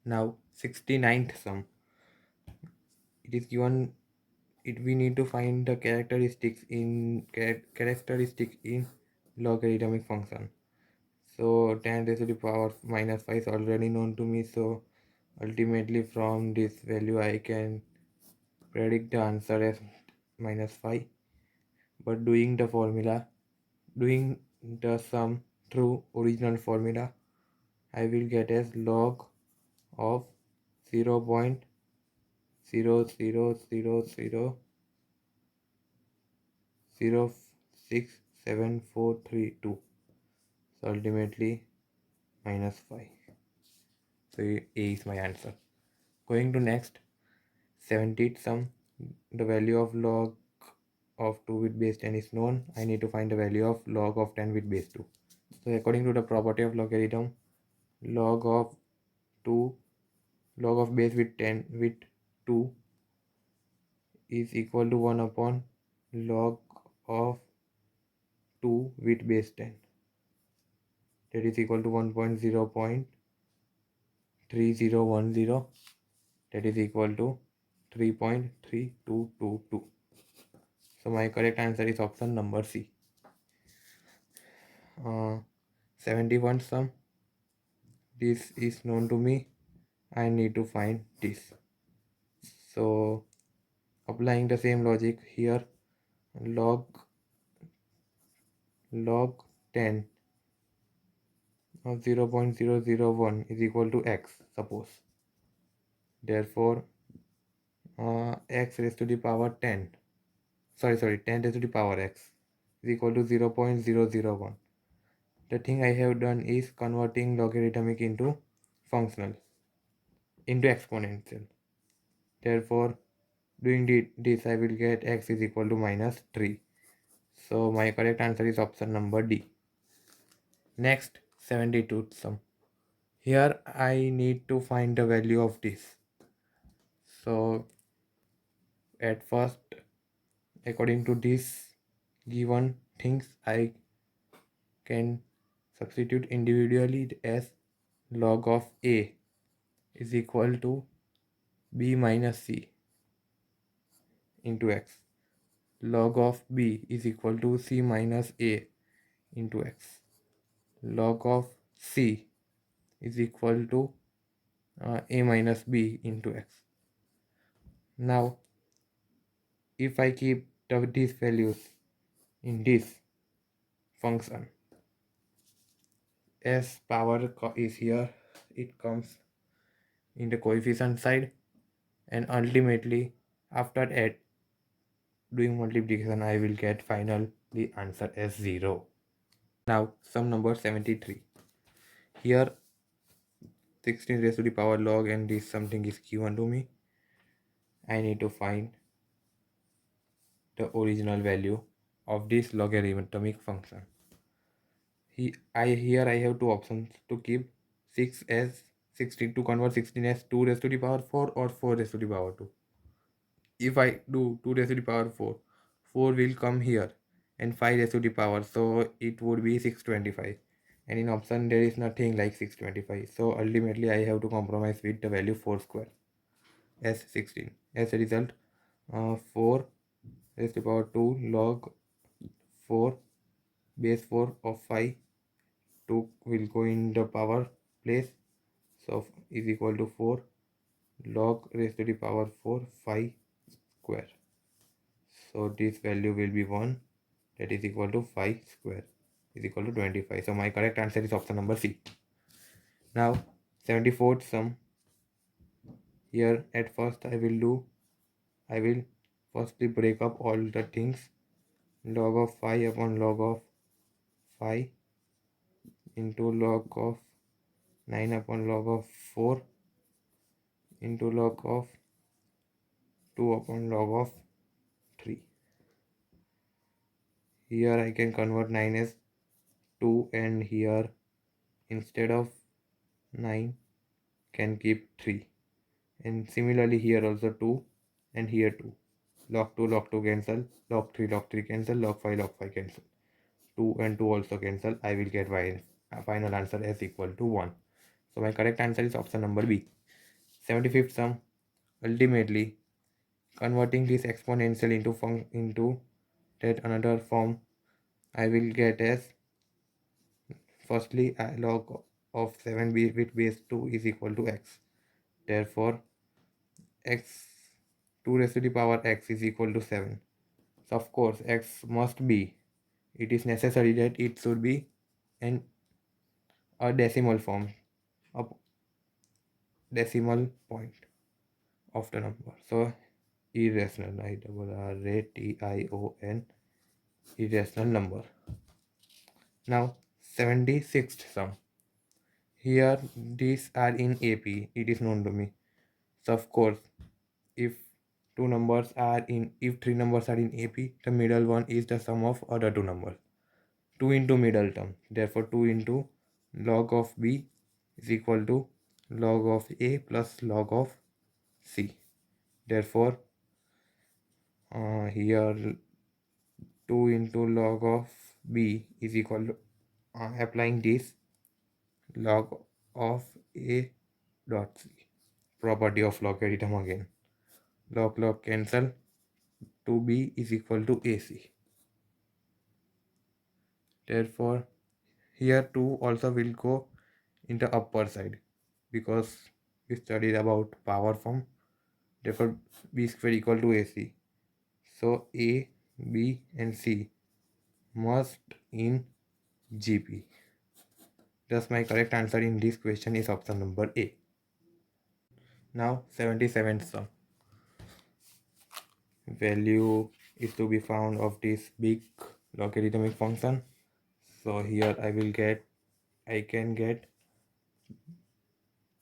Now 69th sum. It is given we need to find the characteristic in logarithmic function. So 10 raised to the power minus 5 is already known to me. So ultimately from this value I can predict the answer as minus 5. But doing the sum through original formula, I will get as log of 0.000006742. So ultimately minus 5. So A is my answer. Going to next 70th sum. The value of log of 2 with base 10 is known. I need to find the value of log of 10 with base 2. So according to the property of logarithm, log of 2 log of base with 10 with 2 is equal to 1 upon log of 2 with base 10, that is equal to 1.0.3010, that is equal to 3.3222. So my correct answer is option number C. 71 sum. This is known to me. I need to find this. So applying the same logic here, log 10 of 0.001 is equal to x, suppose. Therefore x raised to the power 10 10 raised to the power x is equal to 0.001. The thing I have done is converting logarithmic into functional, into exponential. Therefore doing this I will get x is equal to minus 3. So my correct answer is option number D. Next 72 sum. Here I need to find the value of this. So at first, according to these given things, I can substitute individually as log of A is equal to B minus C into x. Log of B is equal to C minus A into x. Log of C is equal to A minus B into x. Now, if I keep these values in this function, as power is here, it comes in the coefficient side, and ultimately after doing multiplication I will get final the answer as 0. Now sum number 73. Here 16 raised to the power log and this something is given to me. I need to find the original value of this logarithmic function. Here I have two options to keep 6 as 16, to convert 16 as 2 raised to the power 4 or 4 raised to the power 2. If I do 2 raised to the power 4, 4 will come here and 5 raised to the power, so it would be 625. And in option there is nothing like 625. So ultimately I have to compromise with the value 4 square as 16. As a result, 4 raised to the power 2 log 4 base 4 of 5, 2 will go in the power place, so is equal to 4 log raised to the power 4 5 square. So this value will be 1, that is equal to 5 square is equal to 25. So my correct answer is option number C. Now 74th sum. Here at first I will firstly break up all the things. Log of 5 upon log of 5 into log of 9 upon log of 4 into log of 2 upon log of 3. Here I can convert 9 as 2, and here instead of 9 can keep 3, and similarly here also 2 and here 2. Log 2 cancel, log 3 cancel, log 5 cancel, 2 and 2 also cancel. I will get my final answer as equal to 1. So my correct answer is option number B. 75th sum. Ultimately, converting this exponential into that another form, I will get as firstly log of 7 with base 2 is equal to x. Therefore, x 2 raised to the power x is equal to 7. So of course x must be, it is necessary that it should be an a decimal form, a decimal point of the number. So irrational, I double R A T I O N, irrational number. Now 76th sum. Here these are in AP, it is known to me. So of course, if if three numbers are in AP, the middle one is the sum of other two numbers. 2 into middle term. Therefore 2 into log of B is equal to log of A plus log of C. Therefore here 2 into log of B is equal to applying this log of A dot C. Property of logarithm again. Log cancel, 2B is equal to AC. Therefore here 2 also will go in the upper side because we studied about power form. Therefore B square equal to AC. So A, B and C must in GP. Thus my correct answer in this question is option number A. Now 77th sum. Value is to be found of this big logarithmic function. So here I can get